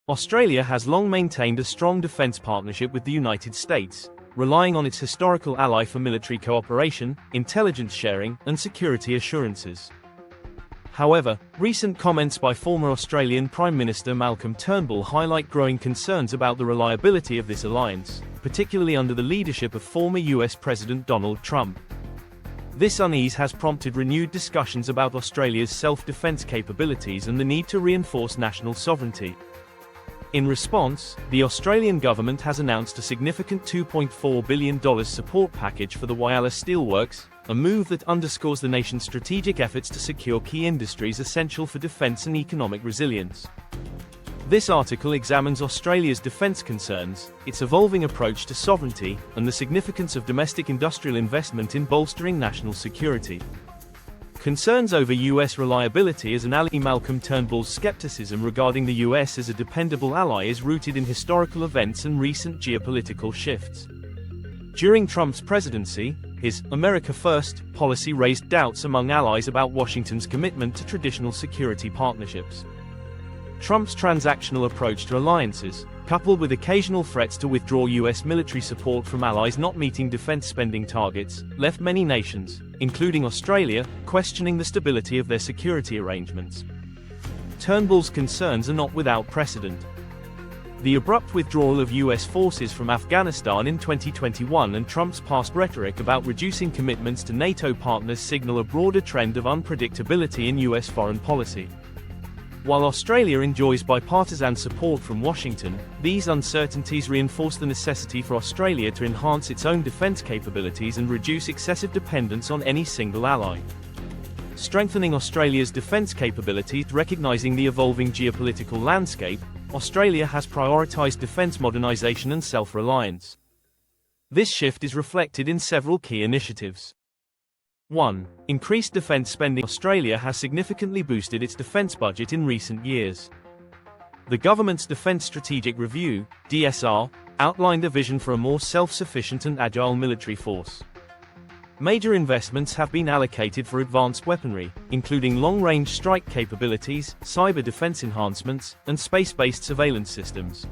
Australia has long maintained a strong defence partnership with the United States, relying on its historical ally for military cooperation, intelligence sharing, and security assurances. However, recent comments by former Australian Prime Minister Malcolm Turnbull highlight growing concerns about the reliability of this alliance, particularly under the leadership of former US President Donald Trump. This unease has prompted renewed discussions about Australia's self-defence capabilities and the need to reinforce national sovereignty. In response, the Australian government has announced a significant $2.4 billion support package for the Whyalla steelworks, a move that underscores the nation's strategic efforts to secure key industries essential for defence and economic resilience. This article examines Australia's defence concerns, its evolving approach to sovereignty, and the significance of domestic industrial investment in bolstering national security. Concerns over US reliability as an ally. Malcolm Turnbull's skepticism regarding the US as a dependable ally is rooted in historical events and recent geopolitical shifts. During Trump's presidency, his "America First" policy raised doubts among allies about Washington's commitment to traditional security partnerships. Trump's transactional approach to alliances, coupled with occasional threats to withdraw US military support from allies not meeting defense spending targets, left many nations, including Australia, questioning the stability of their security arrangements. Turnbull's concerns are not without precedent. The abrupt withdrawal of US forces from Afghanistan in 2021 and Trump's past rhetoric about reducing commitments to NATO partners signal a broader trend of unpredictability in US foreign policy. While Australia enjoys bipartisan support from Washington, these uncertainties reinforce the necessity for Australia to enhance its own defence capabilities and reduce excessive dependence on any single ally. Strengthening Australia's defence capabilities. Recognizing the evolving geopolitical landscape, Australia has prioritised defence modernisation and self-reliance. This shift is reflected in several key initiatives. 1. Increased defence spending. Australia has significantly boosted its defence budget in recent years. The government's Defence Strategic Review, DSR, outlined a vision for a more self-sufficient and agile military force. Major investments have been allocated for advanced weaponry, including long-range strike capabilities, cyber defence enhancements, and space-based surveillance systems.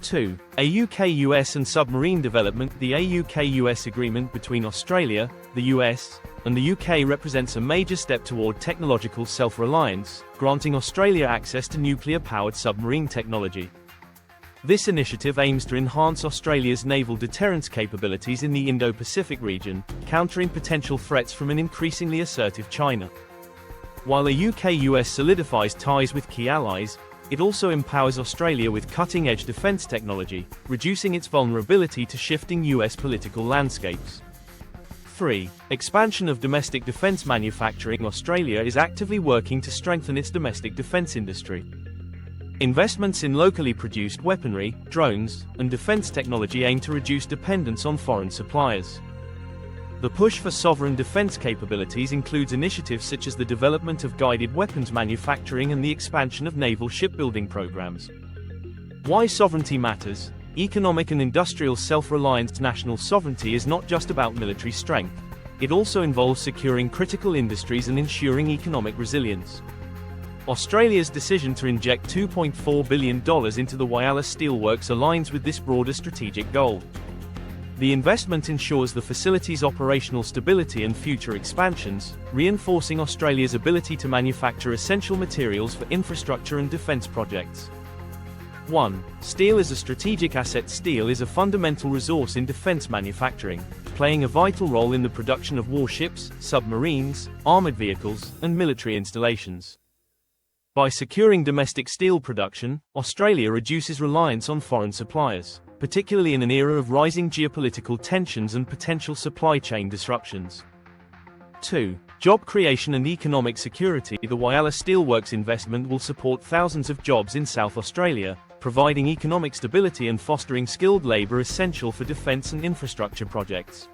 2. AUKUS and submarine development. The AUKUS agreement between Australia, the US, and the UK represents a major step toward technological self-reliance, granting Australia access to nuclear-powered submarine technology. This initiative aims to enhance Australia's naval deterrence capabilities in the Indo-Pacific region, countering potential threats from an increasingly assertive China. While the UK-US solidifies ties with key allies, it also empowers Australia with cutting-edge defence technology, reducing its vulnerability to shifting US political landscapes. 3. Expansion of domestic defence manufacturing. Australia is actively working to strengthen its domestic defence industry. Investments in locally produced weaponry, drones, and defence technology aim to reduce dependence on foreign suppliers. The push for sovereign defence capabilities includes initiatives such as the development of guided weapons manufacturing and the expansion of naval shipbuilding programs. Why sovereignty matters. Economic and industrial self-reliance. National sovereignty is not just about military strength. It also involves securing critical industries and ensuring economic resilience. Australia's decision to inject $2.4 billion into the Whyalla steelworks aligns with this broader strategic goal. The investment ensures the facility's operational stability and future expansions, reinforcing Australia's ability to manufacture essential materials for infrastructure and defence projects. 1. Steel is a strategic asset. Steel is a fundamental resource in defence manufacturing, playing a vital role in the production of warships, submarines, armoured vehicles, and military installations. By securing domestic steel production, Australia reduces reliance on foreign suppliers, particularly in an era of rising geopolitical tensions and potential supply chain disruptions. 2. Job creation and economic security. The Whyalla Steelworks investment will support thousands of jobs in South Australia, providing economic stability and fostering skilled labour essential for defence and infrastructure projects.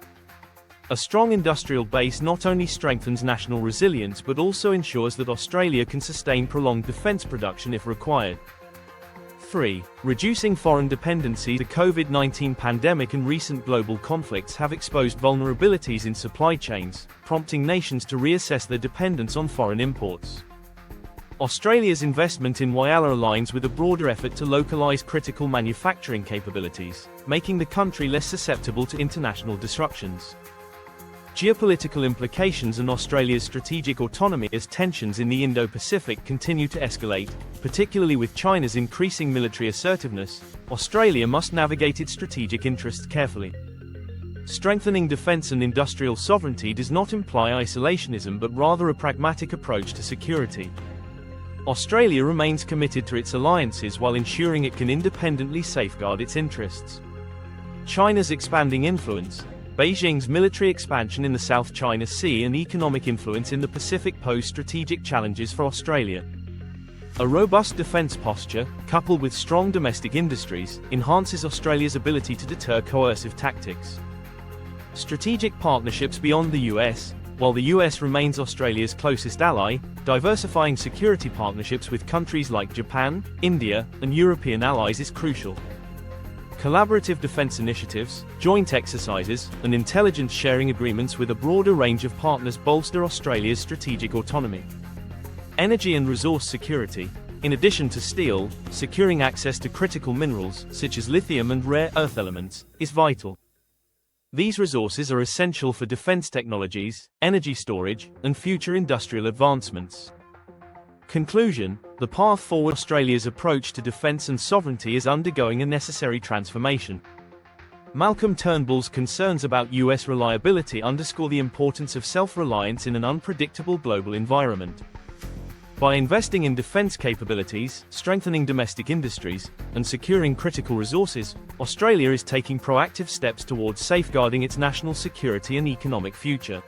A strong industrial base not only strengthens national resilience but also ensures that Australia can sustain prolonged defence production if required. 3. Reducing foreign dependency. The COVID-19 pandemic and recent global conflicts have exposed vulnerabilities in supply chains, prompting nations to reassess their dependence on foreign imports. Australia's investment in Whyalla aligns with a broader effort to localise critical manufacturing capabilities, making the country less susceptible to international disruptions. Geopolitical implications and Australia's strategic autonomy as tensions in the Indo-Pacific continue to escalate, particularly with China's increasing military assertiveness. Australia must navigate its strategic interests carefully. Strengthening defence and industrial sovereignty does not imply isolationism but rather a pragmatic approach to security. Australia remains committed to its alliances while ensuring it can independently safeguard its interests. China's expanding influence, Beijing's military expansion in the South China Sea and economic influence in the Pacific pose strategic challenges for Australia. A robust defence posture, coupled with strong domestic industries, enhances Australia's ability to deter coercive tactics. Strategic partnerships beyond the US. While the US remains Australia's closest ally, diversifying security partnerships with countries like Japan, India, and European allies is crucial. Collaborative defence initiatives, joint exercises, and intelligence sharing agreements with a broader range of partners bolster Australia's strategic autonomy. Energy and resource security. In addition to steel, securing access to critical minerals, such as lithium and rare earth elements, is vital. These resources are essential for defence technologies, energy storage, and future industrial advancements. Conclusion: the path forward. Australia's approach to defence and sovereignty is undergoing a necessary transformation. Malcolm Turnbull's concerns about US reliability underscore the importance of self-reliance in an unpredictable global environment. By investing in defence capabilities, strengthening domestic industries, and securing critical resources, Australia is taking proactive steps towards safeguarding its national security and economic future.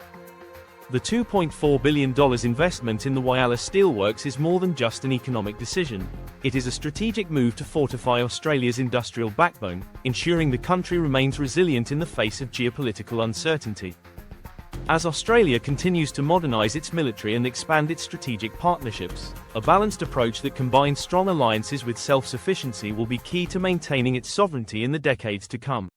The $2.4 billion investment in the Whyalla steelworks is more than just an economic decision. It is a strategic move to fortify Australia's industrial backbone, ensuring the country remains resilient in the face of geopolitical uncertainty. As Australia continues to modernise its military and expand its strategic partnerships, a balanced approach that combines strong alliances with self-sufficiency will be key to maintaining its sovereignty in the decades to come.